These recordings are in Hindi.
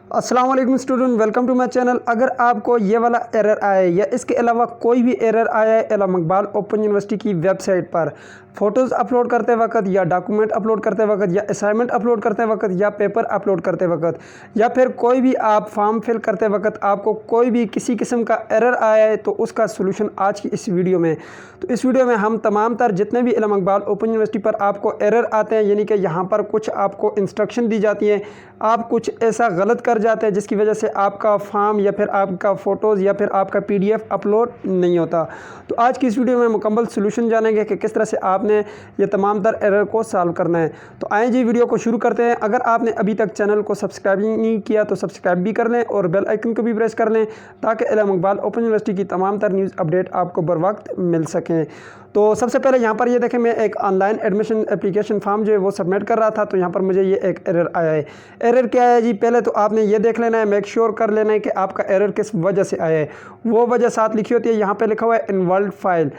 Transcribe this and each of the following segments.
अस्सलाम वालेकुम student, welcome to my channel. अगर आपको ये वाला एरर आया है या इसके अलावा कोई भी एरर आया है इलामा इकबाल ओपन यूनिवर्सिटी की वेबसाइट पर फ़ोटोज़ अपलोड करते वक्त या डॉक्यूमेंट अपलोड करते वक्त या असाइनमेंट अपलोड करते वक्त या पेपर अपलोड करते वक्त या फिर कोई भी आप फॉर्म फिल करते वक्त आपको कोई भी किसी किस्म का एरर आया है, तो उसका सोल्यूशन आज की इस वीडियो में। तो इस वीडियो में हम तमाम तर जितने भी इलामा इकबाल ओपन यूनिवर्सिटी पर आपको एरर आते हैं, यानी कि यहाँ पर कुछ आपको इंस्ट्रक्शन दी जाती है, आप कुछ ऐसा गलत कर जाते हैं जिसकी वजह से आपका फॉर्म या फिर आपका फ़ोटोज़ या फिर आपका PDF अपलोड नहीं होता। तो आज की इस वीडियो में मुकम्मल सोल्यूशन जानेंगे कि किस तरह से आपने ये तमाम तर एरर को सॉल्व करना है। तो आइए जी वीडियो को शुरू करते हैं। अगर आपने अभी तक चैनल को सब्सक्राइब नहीं किया तो सब्सक्राइब भी कर लें और बेल आइकन को भी प्रेस कर लें ताकि इलामा इकबाल ओपन यूनिवर्सिटी की तमाम तर न्यूज़ अपडेट आपको बर वक्त मिल सकें। तो सबसे पहले यहाँ पर ये देखें, मैं एक ऑनलाइन एडमिशन एप्लीकेशन फॉर्म जो है वो सबमिट कर रहा था, तो यहाँ पर मुझे ये एक एरर आया है। एरर क्या है जी? पहले तो आपने ये देख लेना है, मेक श्योर कर लेना है कि आपका एरर किस वजह से आया है। वो वजह साथ लिखी होती है, यहाँ पे लिखा हुआ है इनवॉल्व फाइल,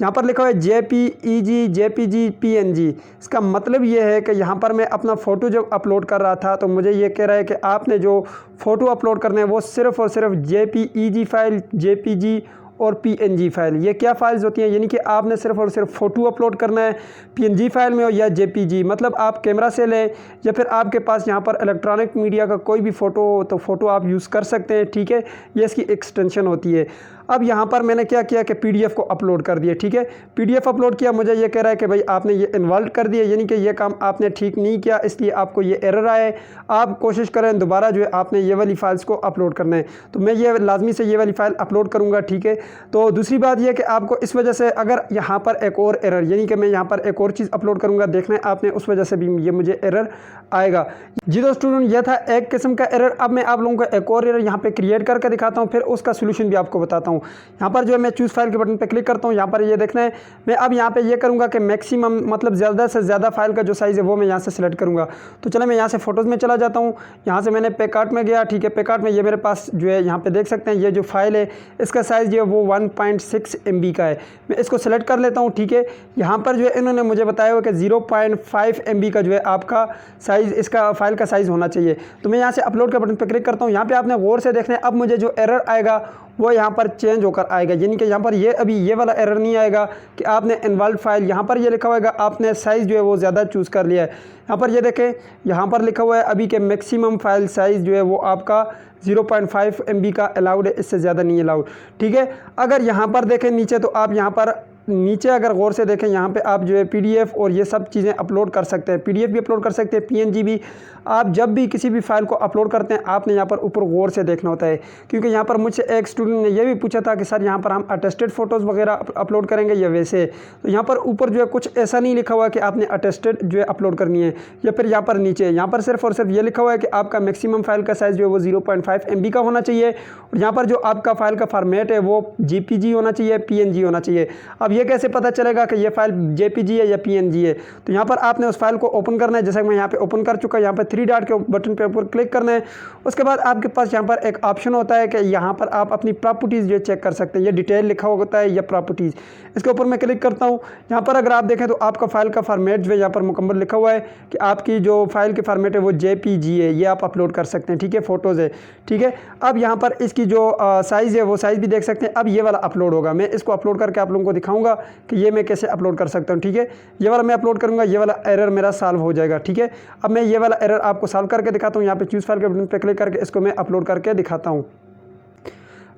यहाँ पर लिखा हुआ है JPEG JPG PNG। इसका मतलब ये है कि यहाँ पर मैं अपना फ़ोटो जब अपलोड कर रहा था तो मुझे ये कह रहा है कि आपने जो फ़ोटो अपलोड करने हैं वो सिर्फ़ और सिर्फ JPEG फाइल, JPG और PNG फाइल। ये क्या फाइल्स होती हैं? यानी कि आपने सिर्फ और सिर्फ फ़ोटो अपलोड करना है PNG फाइल में हो या JPG, मतलब आप कैमरा से लें या फिर आपके पास यहाँ पर इलेक्ट्रॉनिक मीडिया का कोई भी फ़ोटो हो तो फ़ोटो आप यूज़ कर सकते हैं, ठीक है। ये इसकी एक्सटेंशन होती है। अब यहाँ पर मैंने क्या किया कि PDF को अपलोड कर दिया, ठीक है। PDF अपलोड किया, मुझे ये कह रहा है कि भाई आपने ये इन्वॉल्व कर दिया, यानी कि ये काम आपने ठीक नहीं किया, इसलिए आपको ये एरर आया है। आप कोशिश करें दोबारा जो है आपने ये वाली फ़ाइल्स को अपलोड करना है। तो मैं ये लाजमी से ये वाली फ़ाइल अपलोड करूँगा, ठीक है। तो दूसरी बात यह कि आपको इस वजह से अगर यहाँ पर एक और एरर, यानी कि मैं यहाँ पर एक और चीज़ अपलोड करूँगा, देखना है आपने उस वजह से भी ये मुझे एरर आएगा। जी तो स्टूडेंट, यह था एक किस्म का एरर। अब मैं आप लोगों को एक और एरर यहाँ पे क्रिएट करके दिखाता हूँ, फिर उसका सोल्यूशन भी आपको बताता हूँ। यहाँ पर जो है मैं चूज़ फाइल के बटन पे क्लिक करता हूँ। यहाँ पर ये देखना है, मैं अब यहाँ पे ये करूँगा कि मैक्सिमम मतलब ज़्यादा से ज़्यादा फाइल का जो साइज़ है वो मैं यहाँ से सिलेक्ट करूँगा। तो चलो मैं यहाँ से फ़ोटोज़ में चला जाता हूँ। यहाँ से मैंने पेकार्ट में गया, ठीक है। पेकार्ट में ये मेरे पास जो है यहाँ पे देख सकते हैं, ये जो फाइल है इसका साइज़ जो है वो 1.6 MB का है। मैं इसको सेलेक्ट कर लेता हूँ, ठीक है। यहाँ पर जो है इन्होंने मुझे बताया हुआ कि 0.5 MB का जो है आपका साइज़, इसका फाइल का साइज़ होना चाहिए। तो मैं यहाँ से अपलोड के बटन पर क्लिक करता हूँ। यहाँ पे आपने गौर से देखना है, अब मुझे जो एरर आएगा वो यहाँ पर चेंज होकर आएगा, यानी कि यहाँ पर ये अभी ये वाला एरर नहीं आएगा कि आपने इन्वॉल्व फाइल, यहाँ पर ये लिखा होगा आपने साइज़ जो है वो ज़्यादा चूज़ कर लिया है। यहाँ पर ये देखें, यहाँ पर लिखा हुआ है अभी के मैक्सिमम फाइल साइज़ जो है वो आपका 0.5 MB का अलाउड है, इससे ज़्यादा नहीं अलाउड, ठीक है। अगर यहाँ पर देखें नीचे, तो आप यहाँ पर नीचे अगर गौर से देखें, यहाँ पे आप जो है PDF और ये सब चीज़ें अपलोड कर सकते हैं। PDF भी अपलोड कर सकते हैं, PNG भी। आप जब भी किसी भी फाइल को अपलोड करते हैं आपने यहाँ पर ऊपर गौर से देखना होता है, क्योंकि यहाँ पर मुझसे एक स्टूडेंट ने ये भी पूछा था कि सर यहाँ पर हम अटेस्टेड फ़ोटोज़ वगैरह अपलोड करेंगे या वैसे। तो यहाँ पर ऊपर जो है कुछ ऐसा नहीं लिखा हुआ कि आपने अटेस्टेड जो है अपलोड करनी है, या फिर यहाँ पर नीचे यहाँ पर सिर्फ और सिर्फ ये लिखा हुआ है कि आपका मैक्सिमम फाइल का साइज़ जो है वो 0.5 MB का होना चाहिए, और यहाँ पर जो आपका फ़ाइल का फॉर्मेट है वो JPG होना चाहिए, PNG होना चाहिए। अब ये कैसे पता चलेगा कि ये फाइल JPG है या PNG है? तो यहाँ पर आपने उस फाइल को ओपन करना है, जैसे मैं यहाँ पे ओपन कर चुका, यहाँ पर 3 डॉट के बटन पे ऊपर क्लिक करना है। उसके बाद आपके पास यहाँ पर एक ऑप्शन होता है कि यहाँ पर आप अपनी प्रॉपर्टीज़ जो चेक कर सकते हैं। ये डिटेल लिखा होता है या प्रॉपर्टीज़, इसके ऊपर मैं क्लिक करता हूँ। यहाँ पर अगर आप देखें तो आपका फ़ाइल का फॉर्मेट जो है यहाँ पर मुकम्मल लिखा हुआ है कि आपकी जो फाइल के फॉर्मेट है वो JPG है, ये आप अपलोड कर सकते हैं, ठीक है। फ़ोटोज़ है, ठीक है। अब यहाँ पर इसकी जो साइज़ है वो साइज़ भी देख सकते हैं। अब ये वाला अपलोड होगा, मैं इसको अपलोड करके आप लोगों को दिखाऊंगा कि ये मैं कैसे अपलोड कर सकता हूँ, ठीक है। ये वाला मैं अपलोड करूँगा, ये वाला एरर मेरा सॉल्व हो जाएगा, ठीक है। अब मैं ये वाला एरर आपको सॉल्व करके दिखाता हूँ। यहाँ पे चूज़ फाइल के बटन पे क्लिक करके इसको मैं अपलोड करके दिखाता हूँ।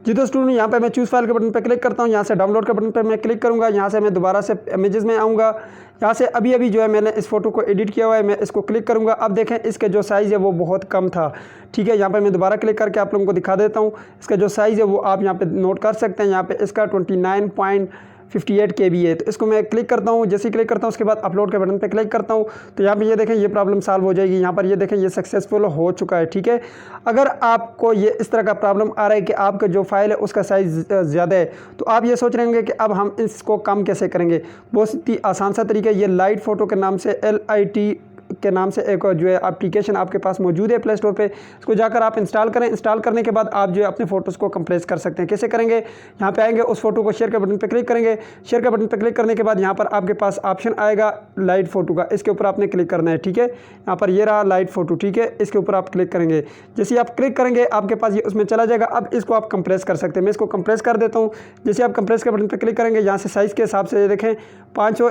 जी तो स्टूडेंट, यहाँ पे मैं चूज़ फाइल के बटन पे क्लिक करता हूँ। यहाँ से डाउनलोड के बटन पे मैं क्लिक करूँगा। यहाँ से मैं दोबारा से इमेजेस में आऊँगा। यहाँ से अभी जो है मैंने इस फ़ोटो को एडिट किया हुआ है, मैं इसको क्लिक करूँगा। अब देखें इसके जो साइज़ है वो बहुत कम था, ठीक है। यहाँ पे मैं दोबारा क्लिक करके आप लोगों को दिखा देता हूँ। इसका जो साइज़ है वो आप यहाँ पे नोट कर सकते हैं। यहाँ पे इसका 29.58 KB है। तो इसको मैं क्लिक करता हूँ। जैसे ही क्लिक करता हूँ उसके बाद अपलोड के बटन पे क्लिक करता हूँ, तो यहाँ पे ये देखें ये प्रॉब्लम सॉल्व हो जाएगी। यहाँ पर ये देखें ये सक्सेसफुल हो चुका है, ठीक है। अगर आपको ये इस तरह का प्रॉब्लम आ रहा है कि आपका जो फाइल है उसका साइज़ ज़्यादा है, तो आप ये सोच रहे होंगे कि अब हम इसको कम कैसे करेंगे। बहुत ही आसान सा तरीका है, ये लाइट फ़ोटो के नाम से LIT के नाम से एक जो है एप्लीकेशन आपके पास मौजूद है प्ले स्टोर पे, इसको जाकर आप इंस्टॉल करें। इंस्टॉल करने के बाद आप जो है अपने फ़ोटोज़ को कंप्रेस कर सकते हैं। कैसे करेंगे, यहाँ पे आएंगे, उस फोटो को शेयर के बटन पे क्लिक करेंगे। शेयर के बटन पे क्लिक करने के बाद यहाँ पर आपके पास ऑप्शन आएगा लाइट फ़ोटो का, इसके ऊपर आपने क्लिक करना है। ठीक है, यहाँ पर ये रहा लाइट फ़ोटो। ठीक है, इसके ऊपर आप क्लिक करेंगे। जैसे आप क्लिक करेंगे आपके पास ये उसमें चला जाएगा। अब इसको आप कंप्रेस कर सकते हैं। मैं इसको कंप्रेस कर देता हूँ। जैसे आप कंप्रेस के बटन पे क्लिक करेंगे, यहाँ से साइज़ के हिसाब से देखें 500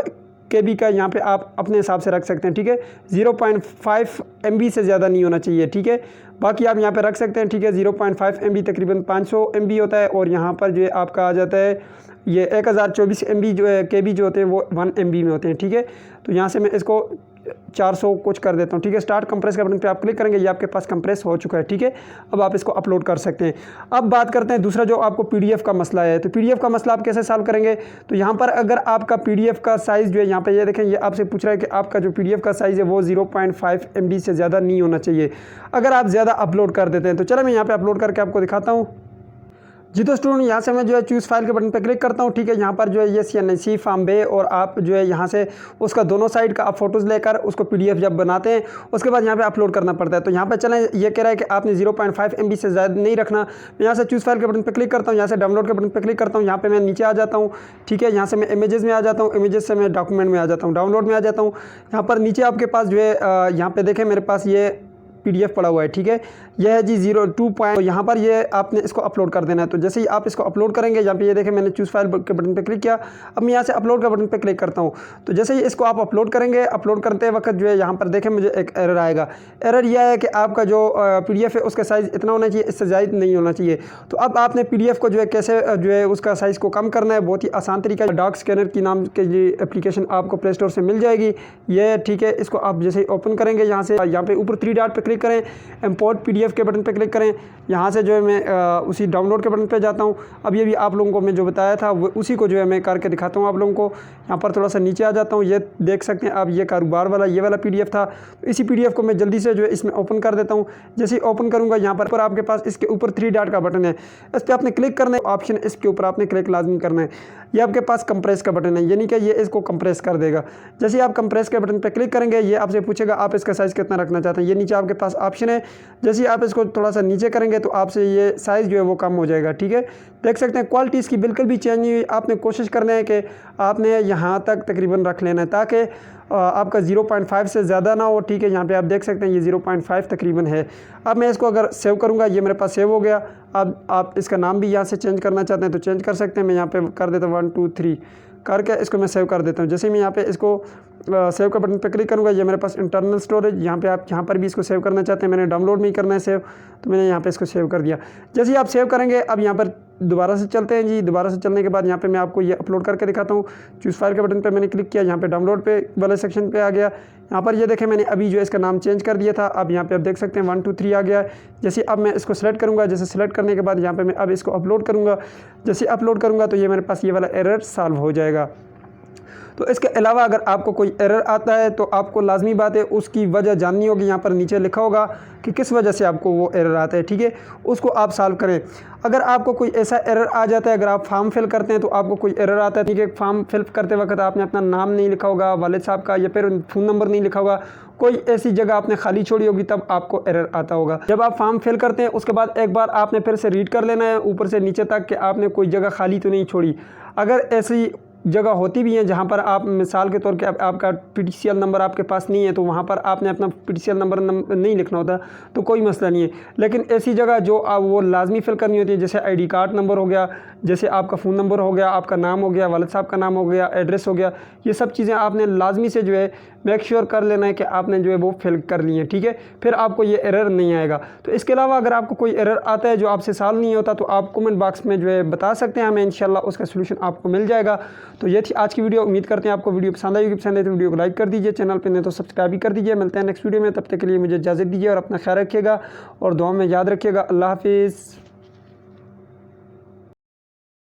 KB का यहाँ पे आप अपने हिसाब से रख सकते हैं। ठीक है, 0.5 MB से ज़्यादा नहीं होना चाहिए। ठीक है, बाकी आप यहाँ पे रख सकते हैं। ठीक है, 0.5 MB तकरीबन 500 MB होता है, और यहाँ पर जो है आपका आ जाता है ये 1024 MB जो है KB जो होते हैं वो 1 MB में होते हैं। ठीक है, तो यहाँ से मैं इसको 400 कुछ कर देता हूँ। ठीक है, स्टार्ट कंप्रेस के बटन पे आप क्लिक करेंगे, ये आपके पास कंप्रेस हो चुका है। ठीक है, अब आप इसको अपलोड कर सकते हैं। अब बात करते हैं दूसरा जो आपको PDF का मसला है। तो PDF का मसला आप कैसे सॉल्व करेंगे, तो यहाँ पर अगर आपका PDF का साइज़ जो है यहाँ पे ये देखें, ये आपसे पूछ रहा है कि आपका जो PDF का साइज़ है वो 0.5 MB से ज़्यादा नहीं होना चाहिए। अगर आप ज़्यादा अपलोड कर देते हैं तो चलो मैं यहाँ पर अपलोड करके आपको दिखाता हूँ। जी तो स्टूडेंट, यहाँ से मैं जो है चूज़ फाइल के बटन पर क्लिक करता हूँ। ठीक है, यहाँ पर जो है ये CNC फॉर्म और आप जो है यहाँ से उसका दोनों साइड का आप फोटोज़ लेकर उसको PDF जब बनाते हैं उसके बाद यहाँ पे अपलोड करना पड़ता है। तो यहाँ पे चलें, ये कह रहा है कि आपने 0.5 MB से ज़्यादा नहीं रखना। मैं यहाँ से चूज़ फाइल के बटन पर क्लिक करता हूँ, यहाँ से डाउनलोड के बटन पर क्लिक करता हूँ। यहाँ पर मैं नीचे आ जाता हूँ। ठीक है, यहाँ से मैं इमेजेस में आ जाता हूँ, इमेजेस से मैं डॉक्यूमेंट में आ जाता हूँ, डाउनलोड में आ जाता हूँ। यहाँ पर नीचे आपके पास जो है यहाँ पर देखें मेरे पास ये PDF पड़ा हुआ है। ठीक है, यह है जी 02 पॉइंट। तो यहाँ पर ये आपने इसको अपलोड कर देना है। तो जैसे ही आप इसको अपलोड करेंगे, यहाँ पे ये देखें मैंने चूज़ फाइल के बटन पे क्लिक किया। अब मैं यहाँ से अपलोड के बटन पे क्लिक करता हूँ। तो जैसे ही इसको आप अपलोड करेंगे, अपलोड करते वक्त जो है यहाँ पर देखें मुझे एक एरर आएगा। एरर यह है कि आपका जो PDF है उसका साइज़ इतना होना चाहिए, इससे ज़्यादा नहीं होना चाहिए। तो अब आपने PDF को जो है कैसे जो है उसका साइज़ को कम करना है, बहुत ही आसान तरीका है। डॉक स्कैनर की नाम की ये एप्लीकेशन आपको प्ले स्टोर से मिल जाएगी। ये ठीक है, इसको आप जैसे ही ओपन करेंगे, यहाँ से यहाँ पे ऊपर 3 डॉट पे क्लिक करें, इंपोर्ट PDF के बटन पे क्लिक करें। यहाँ से जो है मैं उसी डाउनलोड के बटन पे जाता हूँ। अब ये भी आप लोगों को मैं जो बताया था वो उसी को जो है मैं करके दिखाता हूँ आप लोगों को। यहाँ पर थोड़ा सा नीचे आ जाता हूँ, ये देख सकते हैं आप, ये कारोबार वाला ये वाला PDF था। तो इसी PDF को मैं जल्दी से जो है इसमें ओपन कर देता हूँ। जैसे ही ओपन करूँगा, यहाँ पर आपके पास इसके ऊपर 3 डॉट का बटन है, इस पर आपने क्लिक करना है। ऑप्शन इसके ऊपर आपने क्लिक लाजमी करना है। ये आपके पास कंप्रेस का बटन है, यानी कि ये इसको कंप्रेस कर देगा। जैसे ही आप कंप्रेस के बटन पर क्लिक करेंगे, ये आपसे पूछेगा आप इसका साइज़ कितना रखना चाहते हैं। ये नीचे आपके पास ऑप्शन है। जैसे ही आप इसको थोड़ा सा नीचे करेंगे तो आपसे ये साइज़ जो है वो कम हो जाएगा। ठीक है, देख सकते हैं क्वालिटी इसकी बिल्कुल भी चेंज नहीं हुई। आपने कोशिश करना है कि आपने यहाँ तक तकरीबन रख लेना है ताकि आपका 0.5 से ज़्यादा ना हो। ठीक है, यहाँ पे आप देख सकते हैं ये 0.5 तकरीबन है। अब मैं इसको अगर सेव करूँगा, ये मेरे पास सेव हो गया। अब आप इसका नाम भी यहाँ से चेंज करना चाहते हैं तो चेंज कर सकते हैं। मैं यहाँ पे कर देता हूँ 1 2 3 करके इसको मैं सेव कर देता हूँ। जैसे मैं यहाँ पे इसको सेव का बटन पे क्लिक करूँगा, ये मेरे पास इंटरनल स्टोरेज, यहाँ पे आप यहाँ पर भी इसको सेव करना चाहते हैं, मैंने डाउनलोड में ही करना है सेव, तो मैंने यहाँ पे इसको सेव कर दिया। जैसे ही आप सेव करेंगे, अब यहाँ पर दोबारा से चलते हैं जी। दोबारा से चलने के बाद यहाँ पे मैं आपको ये अपलोड करके दिखाता हूँ। चूज़ फाइल के बटन पे मैंने क्लिक किया, यहाँ पे डाउनलोड पे वाले सेक्शन पे आ गया। यहाँ पर ये देखें मैंने अभी जो इसका नाम चेंज कर दिया था। अब यहाँ पे आप देख सकते हैं 1 2 3 आ गया है। जैसे अब मैं इसको सेलेक्ट करूँगा, जैसे सेलेक्ट करने के बाद यहाँ पे मैं अब इसको अपलोड करूँगा। जैसे अपलोड करूँगा तो ये मेरे पास ये वाला एरर सॉल्व हो जाएगा। तो इसके अलावा अगर आपको कोई एरर आता है तो आपको लाजमी बात है उसकी वजह जाननी होगी। यहाँ पर नीचे लिखा होगा कि किस वजह से आपको वो एरर आता है। ठीक है, उसको आप सॉल्व करें। अगर आपको कोई ऐसा एरर आ जाता है, अगर आप फॉर्म फिल करते हैं तो आपको कोई एरर आता है, ठीक है, फॉर्म फिल करते वक्त आपने अपना नाम नहीं लिखा होगा वालिद साहब का, या फिर फ़ोन नंबर नहीं लिखा होगा, कोई ऐसी जगह आपने खाली छोड़ी होगी, तब आपको एरर आता होगा। जब आप फॉर्म फिल करते हैं उसके बाद एक बार आपने फिर से रीड कर लेना है ऊपर से नीचे तक कि आपने कोई जगह खाली तो नहीं छोड़ी। अगर ऐसी जगह होती भी हैं जहाँ पर आप मिसाल के तौर पे आपका PTCL नंबर आपके पास नहीं है तो वहाँ पर आपने अपना PTCL नंबर नहीं लिखना होता, तो कोई मसला नहीं है। लेकिन ऐसी जगह जो वो लाजमी फिल करनी होती है, जैसे ID कार्ड नंबर हो गया, जैसे आपका फ़ोन नंबर हो गया, आपका नाम हो गया, वालिद साहब का नाम हो गया, एड्रेस हो गया, ये सब चीज़ें आपने लाजमी से जो है मेक श्योर कर लेना है कि आपने जो है वो फिल कर ली है। ठीक है, फिर आपको ये एरर नहीं आएगा। तो इसके अलावा अगर आपको कोई एरर आता है जो आपसे सॉल्व नहीं होता तो आप कमेंट बॉक्स में जो है बता सकते हैं, हमें इंशाल्लाह उसका सलूशन आपको मिल जाएगा। तो ये थी आज की वीडियो। उम्मीद करते हैं आपको वीडियो पसंद आएगी। पसंद है तो वीडियो को लाइक कर दीजिए, चैनल पर नहीं तो सब्सक्राइब भी कर दीजिए। मिलते हैं नेक्स्ट वीडियो में, तब तक के लिए मुझे इजाज़त दीजिए और अपना ख्याल रखिएगा और दुआ में याद रखिएगा। अल्लाह हाफिज़।